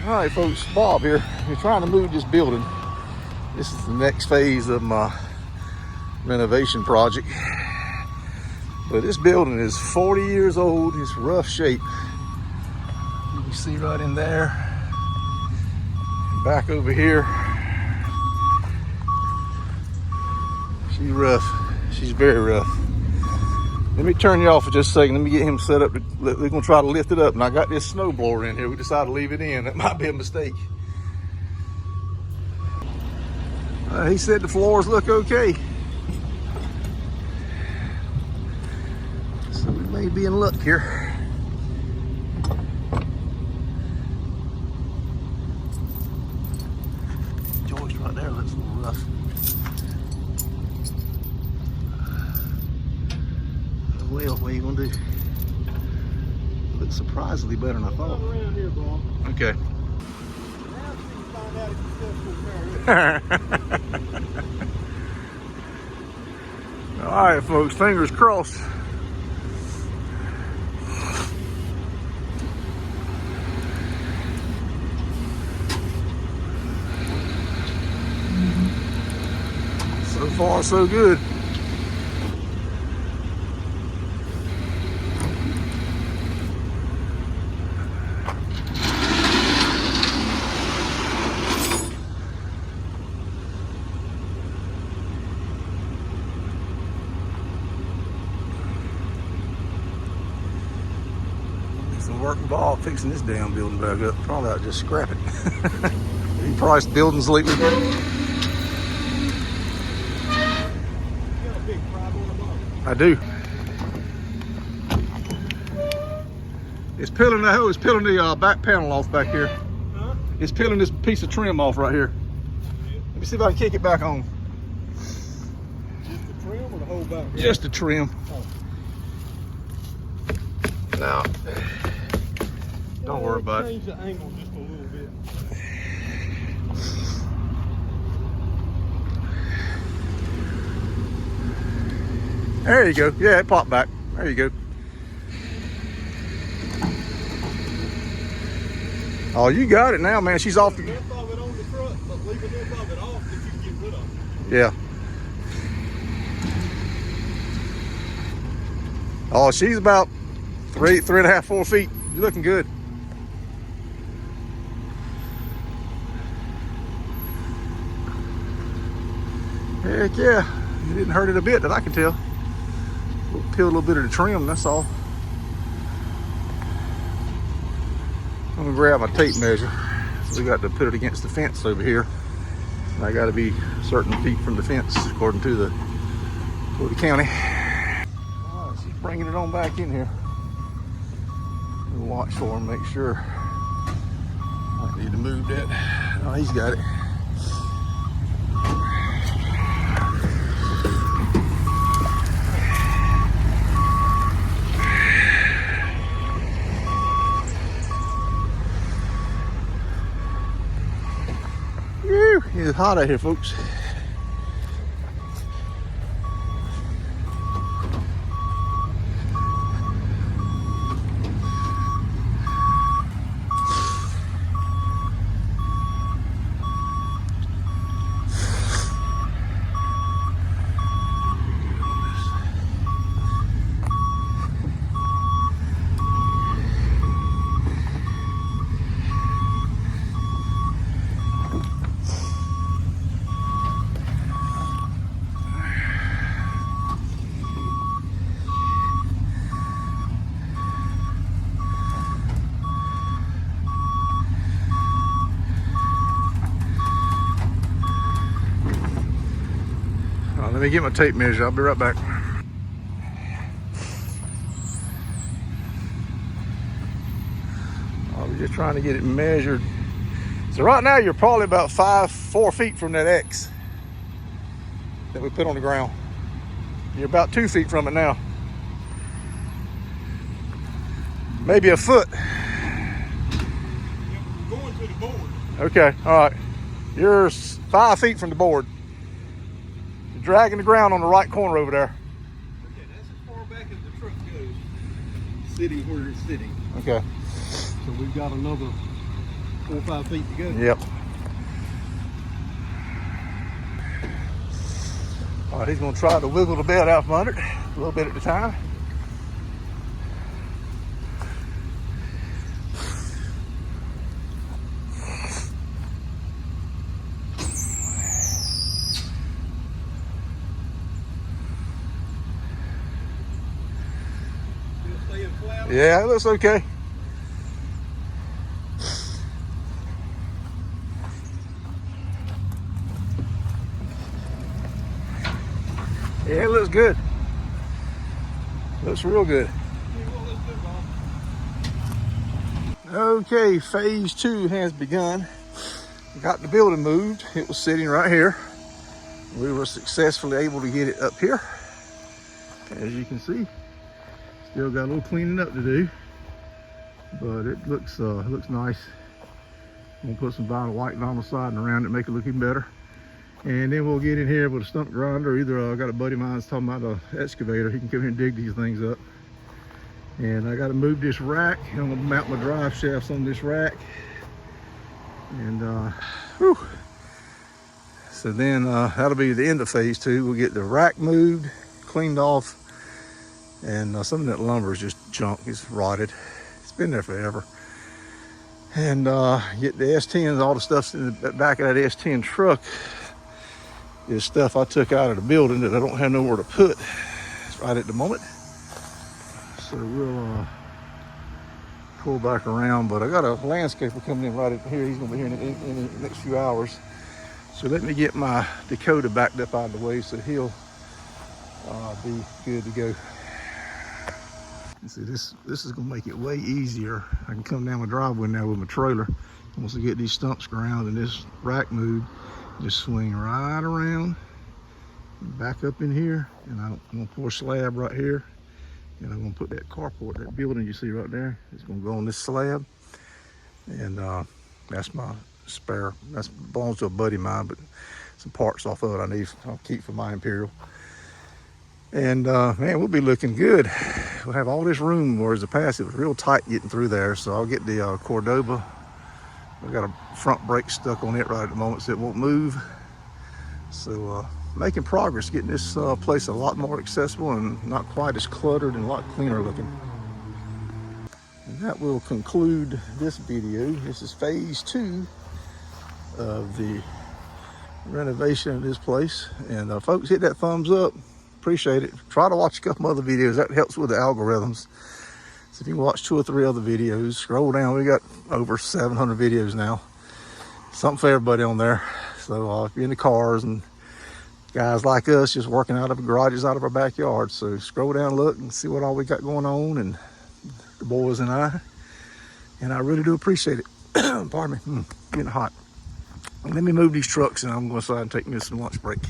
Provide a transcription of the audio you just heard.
All right, folks, Bob here. We're trying to move this building. This is the next phase of my renovation project. But this building is 40 years old. It's rough shape. You can see right in there. Back over here. She's rough. She's very rough. Let me turn you off for just a second. Let me get him set up. We're going to try to lift it up. And I got this snow blower in here. We decided to leave it in. That might be a mistake. He said the floors look okay. So we may be in luck here. Joist right there looks a little rough. Well, what are you gonna do? Looks surprisingly better than I thought. Around here, Bob. Okay. Now you can find out if you still carry it. All right, folks, fingers crossed. So far, so good. Some work involved fixing this damn building back up. Probably ought to just scrap it. You priced buildings lately? You got a big crab on the bottom. I do. It's peeling the hose, peeling the back panel off back here. Huh? It's peeling this piece of trim off right here. Let me see if I can kick it back on. Just the trim or the whole back? Just the trim. Oh. Now, don't worry about it. Change the angle just a little bit. There you go. Yeah, it popped back. There you go. Oh, you got it now, man. She's off. Enough of it on the front, but leave enough of it off that you can get rid of it. Yeah. Oh, she's about 3.5, 4 feet. You're looking good. Heck yeah. You didn't hurt it a bit that I can tell. We'll peel a little bit of the trim, that's all. I'm gonna grab my tape measure. We got to put it against the fence over here. And I got to be certain feet from the fence according to the county. Oh, she's bringing it on back in here. We'll watch for him, make sure. Might need to move that. Oh, he's got it. Whew, it's hot out here, folks. Let me get my tape measure. I'll be right back. We're just trying to get it measured. So right now you're probably about 4 feet from that X that we put on the ground. You're about 2 feet from it now. Maybe a foot. We're going to the board. Okay, all right. You're 5 feet from the board. You're dragging the ground on the right corner over there. Okay, that's as far back as the truck goes. Sitting where it's sitting. Okay. So we've got another 4 or 5 feet to go. Yep. All right, he's gonna try to wiggle the bed out from under it, a little bit at a time. Still staying flat? Yeah, it looks okay. Yeah, it looks good. Looks real good. Okay, phase 2 has begun. Got the building moved. It was sitting right here. We were successfully able to get it up here. As you can see, still got a little cleaning up to do, but it looks nice. I'm gonna put some vinyl white on the side and around it, make it look even better. And then we'll get in here with a stump grinder. Either I got a buddy of mine that's talking about an excavator. He can come here and dig these things up. And I got to move this rack. I'm gonna mount my drive shafts on this rack. And whew. So then that'll be the end of phase 2. We'll get the rack moved, cleaned off, and some of that lumber is just junk. It's rotted. It's been there forever. And get the S10s, all the stuff's in the back of that S10 truck is stuff I took out of the building that I don't have nowhere to put right at the moment. So we'll pull back around, but I got a landscaper coming in right up here. He's gonna be here in the next few hours. So let me get my Dakota backed up out of the way so he'll be good to go. You see, this is gonna make it way easier. I can come down my driveway now with my trailer. Once I get these stumps ground and this rack moved, just swing right around, back up in here, and I'm gonna pour a slab right here, and I'm gonna put that carport, that building you see right there, it's gonna go on this slab, and that's my spare. That belongs to a buddy of mine, but some parts off of it I need. I'll keep for my Imperial. And man, we'll be looking good. We'll have all this room, whereas the past it was real tight getting through there. So I'll get the Cordoba. I've got a front brake stuck on it right at the moment, so it won't move. So making progress, getting this place a lot more accessible and not quite as cluttered and a lot cleaner looking. And that will conclude this video. This is phase 2 of the renovation of this place. And folks, hit that thumbs up. Appreciate it. Try to watch a couple other videos. That helps with the algorithms. So if you can watch 2 or 3 other videos, scroll down. We got over 700 videos now. Something for everybody on there. So if you're into cars and guys like us just working out of garages, out of our backyard, so scroll down, look, and see what all we got going on, and the boys and I. And I really do appreciate it. Pardon me. Getting hot. Let me move these trucks, and I'm going to go inside and take me some lunch break.